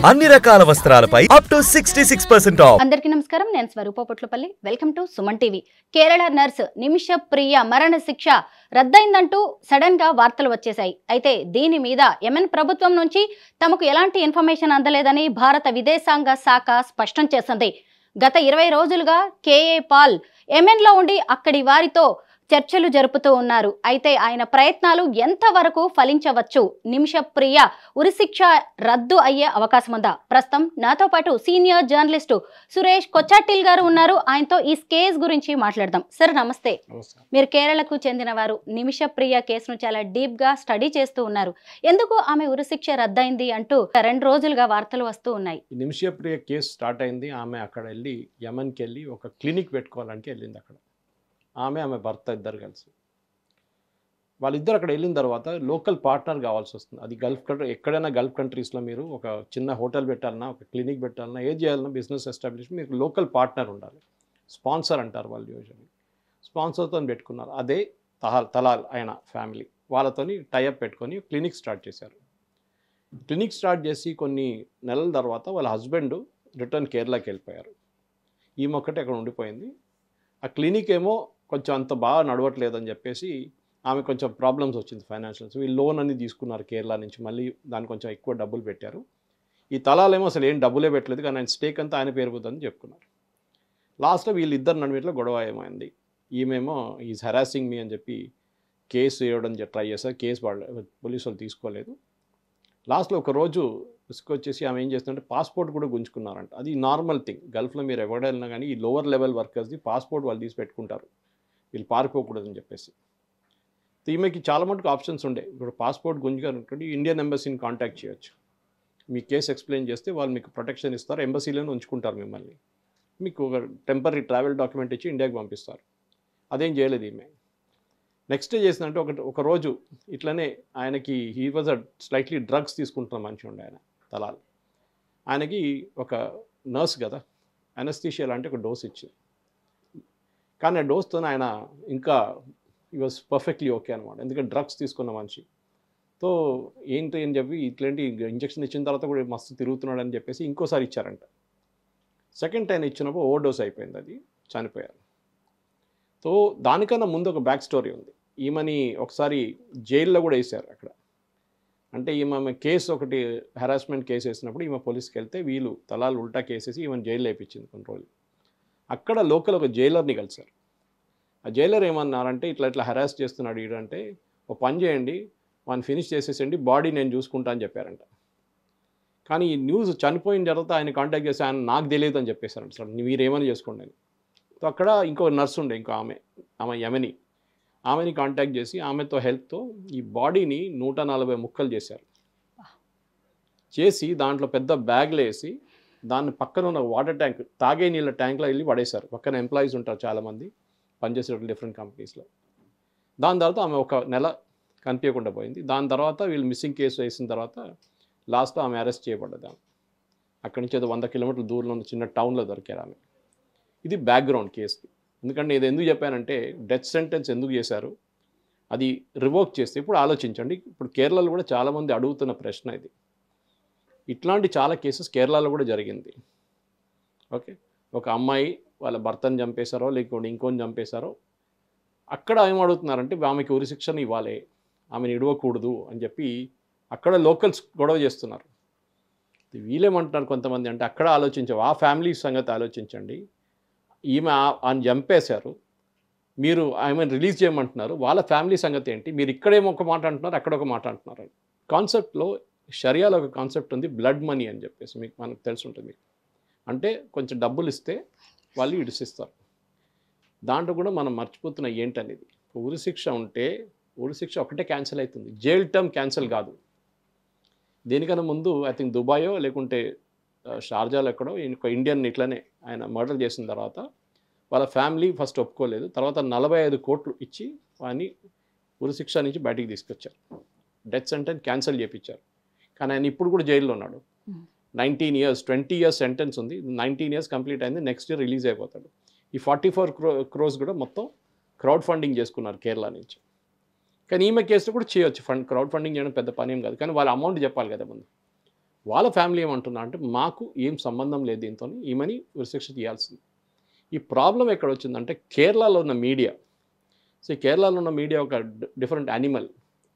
అన్ని రకాల వస్త్రాలపై up to 66% of. అందరికీ నమస్కారం, నేను Swaroopa Potlapalli. Welcome to Suman TV. Kerala nurse Nimisha Priya మరణ శిక్ష రద్దయిందంటూ సడన్ గా వార్తలు వచ్చేశాయి. అయితే దీని మీద యెమెన్ ప్రభుత్వం నుంచి తమకు ఎలాంటి ఇన్ఫర్మేషన్ అందలేదని భారత విదేశాంగ శాఖ స్పష్టం చేసింది. గత 20 రోజులుగా కేఏ పాల్ యెమెన్లో ఉండి అక్కడి వారితో చర్చలు జరుపుతూ ఉన్నారు. అయితే ఆయన ప్రయత్నాలు ఎంతవరకు ఫలించవచ్చు? నిమిష ప్రియ ఉరిశిక్ష రద్దు అయ్యే అవకాశం ఉందా? ప్రస్తుతం నాతో పాటు సీనియర్ జర్నలిస్టు సురేష్ కొచ్చాటిల్ గారు ఉన్నారు. ఆయనతో ఈ కేసు గురించి మాట్లాడదాం. సార్ నమస్తే. మీరు కేరళకు చెందిన వారు. నిమిష ప్రియ కేసును చాలా డీప్ గా స్టడీ చేస్తూ ఉన్నారు. ఎందుకు ఆమె ఉరిశిక్ష రద్దయింది అంటూ 2 రోజులుగా వార్తలు వస్తూ ఉన్నాయి. నిమిష ప్రియ కేసు స్టార్ట్ అయింది. ఆమె అక్కడ వెళ్ళి యెమెన్కి వెళ్ళి ఒక క్లినిక్ పెట్టుకోవాలని వెళ్ళింది. అక్కడ ఆమె భర్త ఇద్దరు కలిసి వాళ్ళిద్దరు అక్కడ వెళ్ళిన తర్వాత లోకల్ పార్ట్నర్ కావాల్సి వస్తుంది. అది గల్ఫ్ కంట్రీ, ఎక్కడైనా గల్ఫ్ కంట్రీస్లో మీరు ఒక చిన్న హోటల్ పెట్టాలన్నా, ఒక క్లినిక్ పెట్టాలన్నా, ఏది చేయాలన్నా, బిజినెస్ ఎస్టాబ్లిష్మెంట్ మీకు లోకల్ పార్ట్నర్ ఉండాలి. స్పాన్సర్ అంటారు వాళ్ళు యూజువల్లీ. స్పాన్సర్తో పెట్టుకున్నారు. అదే తలాల్ ఆయన ఫ్యామిలీ వాళ్ళతోని టైఅప్ పెట్టుకొని క్లినిక్ స్టార్ట్ చేశారు. క్లినిక్ స్టార్ట్ చేసి కొన్ని నెలల తర్వాత వాళ్ళ హస్బెండ్ రిటర్న్ కేరళకి వెళ్ళిపోయారు. ఈమె ఒక్కటే అక్కడ ఉండిపోయింది. ఆ క్లినిక్ ఏమో కొంచెం అంత బాగా నడవట్లేదని చెప్పేసి ఆమె కొంచెం ప్రాబ్లమ్స్ వచ్చింది ఫైనాన్షియల్స్. వీళ్ళు లోన్ అన్ని తీసుకున్నారు కేరళ నుంచి, మళ్ళీ దానికి కొంచెం ఎక్కువ డబ్బులు పెట్టారు. ఈ తలాలేమో అసలు ఏం డబ్బులే పెట్టలేదు, కానీ ఆయన స్టేక్ అంతా ఆయన పేరు పోతుందని చెప్పుకున్నారు. లాస్ట్లో వీళ్ళిద్దరు నడుమిట్లో గొడవ ఏమైంది. ఈమెమో ఈజ్ హెరాసింగ్ మీ అని చెప్పి కేసు వేయడం ట్రై చేశారు. కేసు పోలీసు వాళ్ళు తీసుకోలేదు. లాస్ట్లో ఒక రోజు వచ్చేసి ఆమె ఏం చేస్తుందంటే పాస్పోర్ట్ కూడా గుంజుకున్నారంట. అది నార్మల్ థింగ్ గల్ఫ్లో. మీరు ఎవరైనా కానీ ఈ లోవర్ లెవెల్ వర్కర్స్ది పాస్పోర్ట్ వాళ్ళు తీసి పెట్టుకుంటారు, వీళ్ళు పారిపోకూడదని చెప్పేసి. ఈమెకి చాలా మటుకు ఆప్షన్స్ ఉండే. ఇప్పుడు పాస్పోర్ట్ గుంజుకుని ఇండియన్ ఎంబసీని కాంటాక్ట్ చేయొచ్చు. మీ కేసు ఎక్స్ప్లెయిన్ చేస్తే వాళ్ళు మీకు ప్రొటెక్షన్ ఇస్తారు, ఎంబసీలోనే ఉంచుకుంటారు మిమ్మల్ని. మీకు ఒక టెంపరీ ట్రావెల్ డాక్యుమెంట్ ఇచ్చి ఇండియాకి పంపిస్తారు. అదేం చేయలేదు ఈమె. నెక్స్ట్ డే చేసిందంటే ఒక రోజు ఇట్లనే ఆయనకి he was a slightly drugs తీసుకుంటున్న మనిషి ఉండే ఆయన తలాల్. ఆయనకి ఒక నర్స్ కదా, అనస్థీషియా లాంటి ఒక డోస్ ఇచ్చింది. కానీ ఆ డోస్తో ఆయన ఇంకా ఈ వాజ్ పర్ఫెక్ట్లీ ఓకే అనమాట. ఎందుకంటే డ్రగ్స్ తీసుకున్న మనిషి. సో ఏంటి అని చెప్పి ఇట్లాంటి ఇంజక్షన్ ఇచ్చిన తర్వాత కూడా మస్తు తిరుగుతున్నాడు అని చెప్పేసి ఇంకోసారి ఇచ్చారంట. సెకండ్ టైం ఇచ్చినప్పుడు ఓవర్ డోస్ అయిపోయింది, అది చనిపోయారు. సో దానికన్నా ముందు ఒక బ్యాక్ స్టోరీ ఉంది. ఈమెని ఒకసారి జైల్లో కూడా వేసారు అక్కడ. అంటే ఈమె కేసు ఒకటి హెరాస్మెంట్ కేసు వేసినప్పుడు ఈమె పోలీస్కి వెళ్తే వీళ్ళు తలాలు ఉల్టా కేసేసి ఈమెను జైల్లో వేయించింది కొన్ని రోజులు. అక్కడ లోకల్ ఒక జైలర్ని కలిశారు. ఆ జైలర్ ఏమన్నారంటే ఇట్లా హెరాస్ చేస్తున్నాడు ఈడంటే, ఒక పని చేయండి, వాడిని ఫినిష్ చేసేసండి, బాడీ నేను చూసుకుంటా అని చెప్పారంట. కానీ ఈ న్యూస్ చనిపోయిన తర్వాత ఆయన కాంటాక్ట్ చేసి ఆయన నాకు తెలియదు అని చెప్పేశారంట. సార్ మీరేమని చేసుకోండి అని. సో అక్కడ ఇంకో నర్స్ ఉండే, ఇంకో ఆమె యెమెని, ఆమెని కాంటాక్ట్ చేసి ఆమెతో హెల్ప్తో ఈ బాడీని 140 ముక్కలు చేశారు. చేసి దాంట్లో పెద్ద బ్యాగ్లో వేసి దాన్ని పక్కన ఉన్న వాటర్ ట్యాంక్, తాగే నీళ్ళ ట్యాంక్లో వెళ్ళి పడేశారు. పక్కన ఎంప్లాయీస్ ఉంటారు చాలామంది పనిచేసే డిఫరెంట్ కంపెనీస్లో. దాని తర్వాత ఆమె ఒక నెల కనిపించకుండా పోయింది. దాని తర్వాత వీళ్ళు మిస్సింగ్ కేసు వేసిన తర్వాత లాస్ట్లో ఆమె అరెస్ట్ చేయబడ్డది. ఆమె అక్కడి నుంచి ఏదో 100 కిలోమీటర్ల దూరంలో ఉన్న చిన్న టౌన్లో దొరికారు ఆమె. ఇది బ్యాక్గ్రౌండ్ కేసుకి. ఎందుకంటే ఇది ఎందుకు చెప్పానంటే, డెత్ సెంటెన్స్ ఎందుకు చేశారు, అది రివోక్ చేస్తే ఇప్పుడు ఆలోచించండి. ఇప్పుడు కేరళలో కూడా చాలామంది అడుగుతున్న ప్రశ్న ఇది. ఇట్లాంటి చాలా కేసెస్ కేరళలో కూడా జరిగింది. ఓకే, ఒక అమ్మాయి వాళ్ళ భర్తను చంపేశారో లేకపోతే ఇంకొని చంపేశారో, అక్కడ ఏం అడుగుతున్నారంటే ఆమెకి ఉరిశిక్షను ఇవ్వాలి, ఆమెను ఇడవకూడదు అని చెప్పి అక్కడ లోకల్స్ గొడవ చేస్తున్నారు. వీళ్ళేమంటున్నారు కొంతమంది అంటే, అక్కడ ఆలోచించవు, ఆ ఫ్యామిలీ సంగతి ఆలోచించండి. ఈమె ఆయన చంపేశారు, మీరు ఆమెను రిలీజ్ చేయమంటున్నారు, వాళ్ళ ఫ్యామిలీ సంగతి ఏంటి? మీరు ఇక్కడేమో ఒక మాట అంటున్నారు, అక్కడ ఒక మాట అంటున్నారు. కాన్సెప్ట్లో షరియాలో ఒక కాన్సెప్ట్ ఉంది, బ్లడ్ మనీ అని చెప్పేసి. మనకు తెలిసి ఉంటుంది. అంటే కొంచెం డబ్బులు ఇస్తే వాళ్ళు ఇడిసిస్తారు. దాంట్లో కూడా మనం మర్చిపోతున్న ఏంటనేది, ఉరిశిక్ష ఉంటే ఉరిశిక్ష ఒకటే క్యాన్సిల్ అవుతుంది, జైల్ టర్మ్ క్యాన్సిల్ కాదు. దేనికన్నా ముందు ఐ థింక్ దుబాయో లేకుంటే షార్జాలో ఎక్కడో ఇండియన్ ఇట్లనే ఆయన మర్డర్ చేసిన తర్వాత వాళ్ళ ఫ్యామిలీ ఫస్ట్ ఒప్పుకోలేదు. తర్వాత 45 కోట్లు ఇచ్చి వాడిని ఉరిశిక్ష నుంచి బయటికి తీసుకొచ్చారు, డెత్ సెంటెన్స్ క్యాన్సిల్ చేయించారు. కానీ ఆయన ఇప్పుడు కూడా జైల్లో ఉన్నాడు. 19 years, 20 years సెంటెన్స్ ఉంది. 19 years కంప్లీట్ అయింది, నెక్స్ట్ ఇయర్ రిలీజ్ అయిపోతాడు. ఈ 44 crores కూడా మొత్తం క్రౌడ్ ఫండింగ్ చేసుకున్నారు కేరళ నుంచి. కానీ ఈమె కేసులో కూడా చేయొచ్చు, క్రౌడ్ ఫండింగ్ చేయడం పెద్ద పని ఏం కాదు. కానీ వాళ్ళ అమౌంట్ చెప్పాలి కదా ముందు. వాళ్ళ ఫ్యామిలీ ఏమంటున్నా అంటే మాకు ఏం సంబంధం లేదు దీంతో, ఈమెని ఉరిశిక్ష తీయాల్సింది. ఈ ప్రాబ్లం ఎక్కడ వచ్చిందంటే కేరళలో ఉన్న మీడియా. సో ఈ కేరళలో ఉన్న మీడియా ఒక డిఫరెంట్ యానిమల్.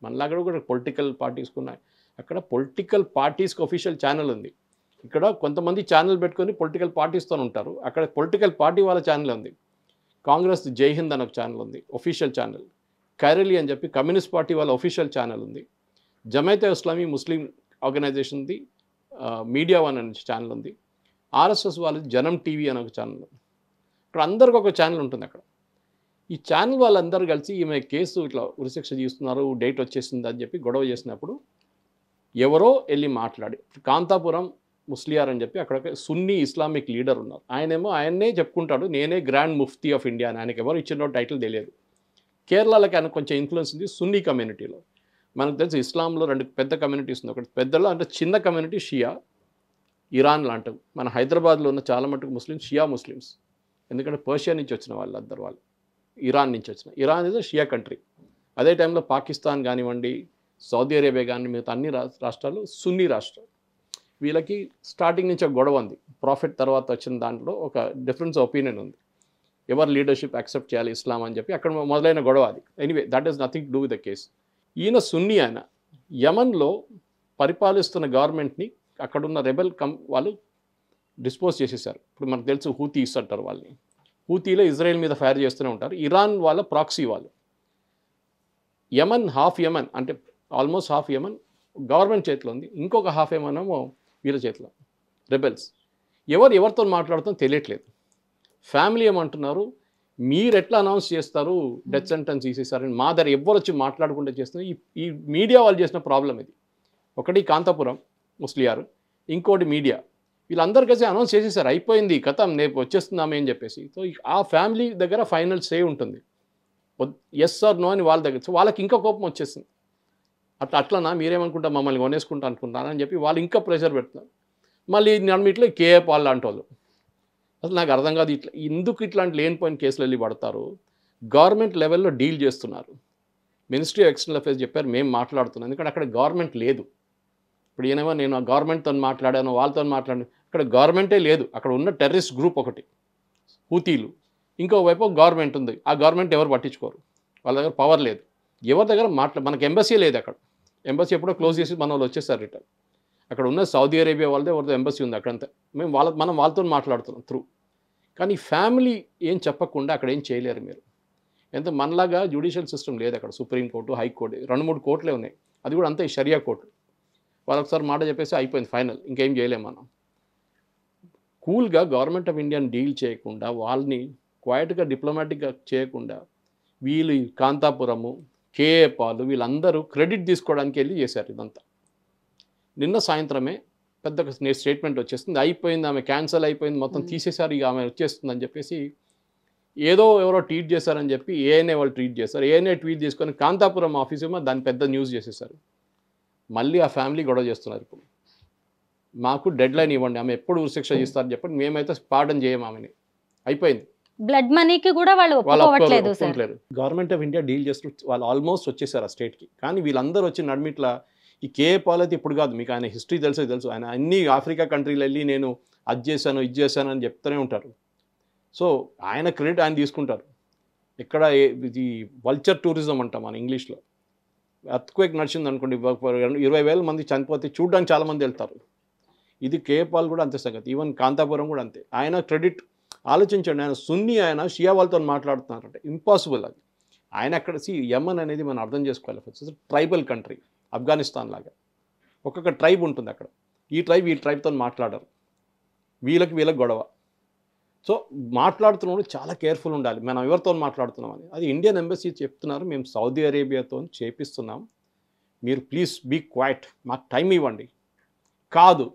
మనలాగా కూడా పొలిటికల్ పార్టీస్కి ఉన్నాయి. అక్కడ పొలిటికల్ పార్టీస్కి ఒఫీషియల్ ఛానల్ ఉంది. ఇక్కడ కొంతమంది ఛానల్ పెట్టుకొని పొలిటికల్ పార్టీస్తో ఉంటారు. అక్కడ పొలిటికల్ పార్టీ వాళ్ళ ఛానల్ ఉంది. కాంగ్రెస్ జై హింద్ అని ఒక ఛానల్ ఉంది, ఒఫీషియల్ ఛానల్. కైరళి అని చెప్పి కమ్యూనిస్ట్ పార్టీ వాళ్ళ ఒఫీషియల్ ఛానల్ ఉంది. జమైతే ఇస్లామీ ముస్లిం ఆర్గనైజేషన్ది మీడియా వన్ అనే ఛానల్ ఉంది. ఆర్ఎస్ఎస్ వాళ్ళది జనం టీవీ అనే ఒక ఛానల్ ఉంది. ఇక్కడ అందరికి ఒక ఛానల్ ఉంటుంది. అక్కడ ఈ ఛానల్ వాళ్ళందరూ కలిసి ఈమె కేసు ఇట్లా ఉరిశిక్ష తీస్తున్నారు, డేట్ వచ్చేసింది అని చెప్పి గొడవ చేసినప్పుడు ఎవరో వెళ్ళి మాట్లాడి, కాంతాపురం ముస్లియార్ అని చెప్పి అక్కడ ఒక సున్నీ ఇస్లామిక్ లీడర్ ఉన్నారు. ఆయన్నే చెప్పుకుంటాడు, నేనే గ్రాండ్ ముఫ్తీ ఆఫ్ ఇండియా అని. ఆయనకి ఎవరు ఇచ్చిన టైటిల్ తెలియదు. కేరళకి ఆయన కొంచెం ఇన్ఫ్లుయెన్స్ ఉంది సున్నీ కమ్యూనిటీలో. మనకు తెలుసు ఇస్లాంలో 2 పెద్ద కమ్యూనిటీస్ ఉంది. ఒకటి పెద్దలో అంటే చిన్న కమ్యూనిటీ షియా, ఇరాన్ లాంటివి. మన హైదరాబాద్లో ఉన్న చాలా మటుకు ముస్లిమ్స్ షియా ముస్లిమ్స్, ఎందుకంటే పర్షియా నుంచి వచ్చిన వాళ్ళు, ఇరాన్ నుంచి వచ్చిన. Iran is Shia country. అదే టైంలో పాకిస్తాన్ కానివ్వండి, సౌదీ అరేబియా కానీ, మిగతా అన్ని రాష్ట్రాలు సున్నీ రాష్ట్రాలు. వీళ్ళకి స్టార్టింగ్ నుంచి ఒక గొడవ ఉంది. ప్రాఫిట్ తర్వాత వచ్చిన దాంట్లో ఒక డిఫరెన్స్ ఒపీనియన్ ఉంది, ఎవరు లీడర్షిప్ యాక్సెప్ట్ చేయాలి ఇస్లాం అని చెప్పి. అక్కడ మొదలైన గొడవ అది. Anyway that is nothing to do with the case. ఈయన సున్నీ, ఆయన యమన్లో పరిపాలిస్తున్న గవర్నమెంట్ని అక్కడున్న రెబెల్ వాళ్ళు డిస్పోజ్ చేసేసారు. ఇప్పుడు మనకు తెలుసు హూతీస్ అంటారు వాళ్ళని. హూతీలో ఇజ్రాయెల్ మీద ఫైర్ చేస్తూనే ఉంటారు. ఇరాన్ వాళ్ళ ప్రాక్సీ వాళ్ళు. యమన్, హాఫ్ యమన్ అంటే ఆల్మోస్ట్ హాఫ్ యమన్ గవర్నమెంట్ చేతిలో ఉంది, ఇంకొక హాఫ్ యమన్ ఏమో వీళ్ళ చేతిలో, రెబెల్స్. ఎవరితో మాట్లాడుతాం తెలియట్లేదు. ఫ్యామిలీ ఏమంటున్నారు, మీరు ఎట్లా అనౌన్స్ చేస్తారు డెత్ సెంటెన్స్ తీసేసారని. మా దగ్గర ఎవ్వరు వచ్చి మాట్లాడకుండా చేస్తున్నారు. ఈ మీడియా వాళ్ళు చేసిన ప్రాబ్లం ఇది. ఒకటి కాంతాపురం ముస్లియార్, ఇంకోటి మీడియా. వీళ్ళందరూ కలిసి అనౌన్స్ చేసేసారు, అయిపోయింది కథం, రేపు వచ్చేస్తున్నామే అని చెప్పేసి. సో ఆ ఫ్యామిలీ దగ్గర ఫైనల్ సే ఉంటుంది, ఎస్ ఆర్ నో అని వాళ్ళ దగ్గర. సో వాళ్ళకి ఇంకా కోపం వచ్చేసింది. అట్లనా మీరేమనుకుంటా మమ్మల్ని కొనేసుకుంటా అనుకుంటారా అని చెప్పి వాళ్ళు ఇంకా ప్రెషర్ పెడుతున్నారు. మళ్ళీ నడిమిట్లో కేఏ పాల్ లాంటి వాళ్ళు. అసలు నాకు అర్థం కాదు, ఎందుకు ఇట్లాంటి లేనిపోయిన కేసులు వెళ్ళి పడతారు. గవర్నమెంట్ లెవెల్లో డీల్ చేస్తున్నారు. మినిస్ట్రీ ఆఫ్ ఎక్స్టర్నల్ అఫేర్స్ చెప్పారు మేము మాట్లాడుతున్నాం, ఎందుకంటే అక్కడ గవర్నమెంట్ లేదు. ఇప్పుడు ఈయనేమో నేను ఆ గవర్నమెంట్తో మాట్లాడాను, వాళ్ళతో మాట్లాడాను. అక్కడ గవర్నమెంటే లేదు. అక్కడ ఉన్న టెర్రరిస్ట్ గ్రూప్ ఒకటి హూతీలు, ఇంకోవైపు గవర్నమెంట్ ఉంది. ఆ గవర్నమెంట్ ఎవరు పట్టించుకోరు, వాళ్ళ దగ్గర పవర్ లేదు. ఎవరి దగ్గర మనకు ఎంబసీ లేదు. అక్కడ ఎంబసీ ఎప్పుడో క్లోజ్ చేసి మన వాళ్ళు వచ్చేసారు రిటర్న్. అక్కడ ఉన్న సౌదీ అరేబియా వాళ్ళదే ఎవరిదో ఎంబసీ ఉంది అక్కడంతా. మనం వాళ్ళతో మాట్లాడుతున్నాం త్రూ. కానీ ఫ్యామిలీ ఏం చెప్పకుండా అక్కడ ఏం చేయలేరు మీరు. ఎంత మనలాగా జ్యుడిషియల్ సిస్టమ్ లేదు అక్కడ. సుప్రీంకోర్టు, హైకోర్టు 2-3 కోర్టులే ఉన్నాయి. అది కూడా అంతే షరియా కోర్టు. వాళ్ళొకసారి మాట చెప్పేసి అయిపోయింది ఫైనల్, ఇంకేం చేయలేము మనం. కూల్గా గవర్నమెంట్ ఆఫ్ ఇండియాని డీల్ చేయకుండా, వాళ్ళని క్వైట్గా డిప్లొమాటిక్గా చేయకుండా, వీళ్ళు కాంతాపురము, కేఏ పాలు వీళ్ళందరూ క్రెడిట్ తీసుకోవడానికి వెళ్ళి చేశారు ఇదంతా. నిన్న సాయంత్రమే పెద్ద స్టేట్మెంట్ వచ్చేస్తుంది, అయిపోయింది, ఆమె క్యాన్సల్ అయిపోయింది, మొత్తం తీసేశారు, ఇక ఆమె వచ్చేస్తుందని చెప్పేసి ఎవరో ట్వీట్ చేశారని చెప్పి ఏఎన్ఏ వాళ్ళు ట్వీట్ చేశారు. ఏఎన్ఏ ట్వీట్ చేసుకొని కాంతాపురం ఆఫీస్ ఏమో దాన్ని పెద్ద న్యూస్ చేసేసారు. మళ్ళీ ఆ ఫ్యామిలీ గొడవ చేస్తున్నారు. ఇప్పుడు మాకు డెడ్ లైన్ ఇవ్వండి, ఆమె ఎప్పుడు ఉరిశిక్ష చేస్తారని చెప్పండి, మేమైతే పార్డన్ చేయం ఆమెని, అయిపోయింది. బ్లడ్ మనీకి కూడా వాళ్ళు ఒప్పుకోవట్లేదు. గవర్నమెంట్ ఆఫ్ ఇండియా డీల్ చేస్తూ వాళ్ళు ఆల్మోస్ట్ వచ్చేసారు ఆ స్టేట్కి. కానీ వీళ్ళందరూ వచ్చి నడిమిట్లా ఈ కేఏ పాల్ అయితే ఇప్పుడు కాదు, మీకు ఆయన హిస్టరీ తెలుసు. ఆయన అన్ని ఆఫ్రికా కంట్రీలు వెళ్ళి నేను అది చేశాను ఇది చేశాను అని చెప్తూనే ఉంటారు. సో ఆయన క్రెడిట్ ఆయన తీసుకుంటారు. ఇక్కడ ఇది వల్చర్ టూరిజం అంటాం మన ఇంగ్లీష్లో. ఎర్త్క్వేక్ నడిచింది అనుకోండి, 20,000 మంది చనిపోతే చూడడానికి చాలామంది వెళ్తారు. ఇది కేఏ పాల్ కూడా అంతే సంగతి. ఈవెన్ కాంతాపురం కూడా అంతే. ఆయన క్రెడిట్ ఆలోచించండి, ఆయన సున్నీ, ఆయన షియా వాళ్ళతో మాట్లాడుతున్నారంటే ఇంపాసిబుల్ అది. ఆయన అక్కడ యమన్ అనేది మనం అర్థం చేసుకోవాలి. ట్రైబల్ కంట్రీ, ఆఫ్ఘనిస్తాన్ లాగా ఒక్కొక్క ట్రైబ్ ఉంటుంది అక్కడ. ఈ ట్రైబ్తో మాట్లాడరు, వీళ్ళకి గొడవ. సో మాట్లాడుతున్నప్పుడు చాలా కేర్ఫుల్ ఉండాలి, మనం ఎవరితో మాట్లాడుతున్నామని. అది ఇండియన్ ఎంబసీ చెప్తున్నారు, మేము సౌదీ అరేబియాతో చేపిస్తున్నాం, మీరు ప్లీజ్ బీ క్వైట్, మాకు టైం ఇవ్వండి. కాదు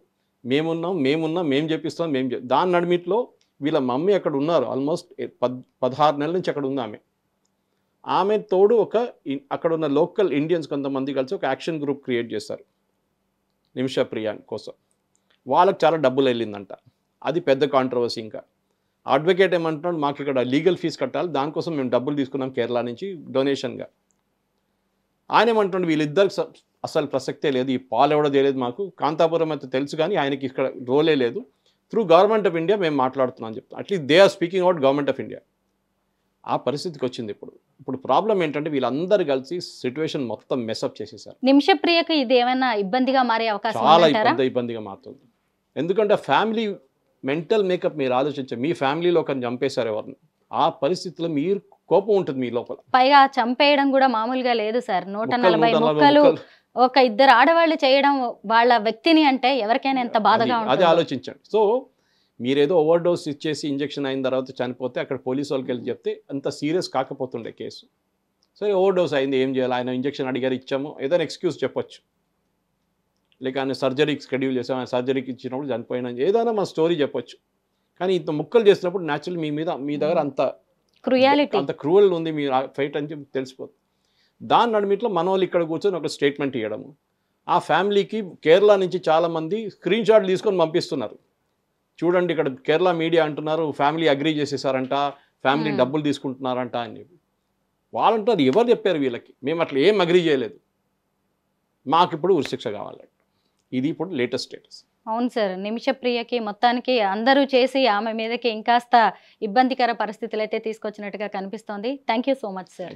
మేము చేపిస్తాం, దాని నడిమిట్లో వీళ్ళ మమ్మీ అక్కడ ఉన్నారు. ఆల్మోస్ట్ 16 నెలల నుంచి అక్కడ ఉంది ఆమె తోడు అక్కడ ఉన్న లోకల్ ఇండియన్స్ కొంతమంది కలిసి ఒక యాక్షన్ గ్రూప్ క్రియేట్ చేశారు నిమిష ప్రియా కోసం. వాళ్ళకి చాలా డబ్బులు వెళ్ళిందంట. అది పెద్ద కాంట్రవర్సీ. ఇంకా అడ్వకేట్ ఏమంటున్నాడు, మాకు ఇక్కడ లీగల్ ఫీజు కట్టాలి, దానికోసం మేము డబ్బులు తీసుకున్నాం కేరళ నుంచి డొనేషన్గా. ఆయన ఏమంటున్నాడు, వీళ్ళిద్దరికి అసలు ప్రసక్తే లేదు, ఈ పాలు ఎవడో తెలియదు మాకు, కాంతాపురం అయితే తెలుసు కానీ ఆయనకి ఇక్కడ రోలే లేదు, త్రూ గవర్నమెంట్ ఆఫ్ ఇండియా మేము మాట్లాడుతున్నాం అని చెప్తాం. At least they are speaking out government of India. ఆ పరిస్థితికి వచ్చింది ఇప్పుడు ప్రాబ్లం ఏంటంటే వీళ్ళందరూ కలిసి సిచ్యువేషన్ మొత్తం మెసప్ చేసేసారు. నిమిషప్రియకు ఇది ఏమైనా ఇబ్బందిగా మారే అవకాశం చాలా ఉందంటారా? ఇబ్బందిగా మారుతుంది. ఎందుకంటే ఫ్యామిలీ మెంటల్ మేకప్ మీరు ఆలోచించే, మీ ఫ్యామిలీలో ఒకరిని చంపేశారు ఎవరిని, ఆ పరిస్థితిలో మీరు కోపం ఉంటుంది మీ లోపల. పైగా చంపేయడం కూడా మామూలుగా లేదు సార్. 140 ముక్కలు ముక్కలు ఒక ఇద్దరు ఆడవాళ్ళు చేయడం వాళ్ళ వ్యక్తిని అంటే ఎవరికైనా ఎంత బాధగా అది ఉంటుంది. ఆలోచించండి. సో మీరేదో ఓవర్ డోస్ ఇచ్చేసి ఇంజెక్షన్ అయిన తర్వాత చనిపోతే అక్కడ పోలీసు వాళ్ళకి వెళ్ళి చెప్తే అంత సీరియస్ కాకపోతుండే కేసు. సరే ఓవర్ డోస్ అయింది, ఏం చేయాలి, ఆయన ఇంజెక్షన్ అడిగారు ఇచ్చాము, ఏదైనా ఎక్స్క్యూజ్ చెప్పొచ్చు, లేక ఆయన సర్జరీకి షెడ్యూల్ చేసాము, ఆయన సర్జరీకి ఇచ్చినప్పుడు చనిపోయినా, ఏదైనా మన స్టోరీ చెప్పొచ్చు. కానీ ఇంత ముక్కలు చేసినప్పుడు న్యాచురల్ మీ దగ్గర అంత క్రూయల్ ఉంది, మీ ఫైట్ అని చెప్పి తెలిసిపోతుంది. దాని నడిమిట్లో మన వాళ్ళు ఇక్కడ కూర్చొని ఒక స్టేట్మెంట్ ఇవ్వడము, ఆ ఫ్యామిలీకి కేరళ నుంచి చాలామంది స్క్రీన్ షాట్లు తీసుకొని పంపిస్తున్నారు. చూడండి ఇక్కడ కేరళ మీడియా అంటున్నారు ఫ్యామిలీ అగ్రీ చేసేసారంట, ఫ్యామిలీ డబ్బులు తీసుకుంటున్నారంట అని చెప్పి. వాళ్ళంటారు ఎవరు చెప్పారు వీళ్ళకి, మేము అట్లా ఏం అగ్రీ చేయలేదు, మాకు ఇప్పుడు ఉరిశిక్ష కావాలంట. ఇది ఇప్పుడు లేటెస్ట్ స్టేటస్. అవును సార్, నిమిషప్రియకి మొత్తానికి అందరూ చేసి ఆమె మీదకి ఇంకాస్త ఇబ్బందికర పరిస్థితులు అయితే తీసుకొచ్చినట్టుగా కనిపిస్తోంది. Thank you so much sir.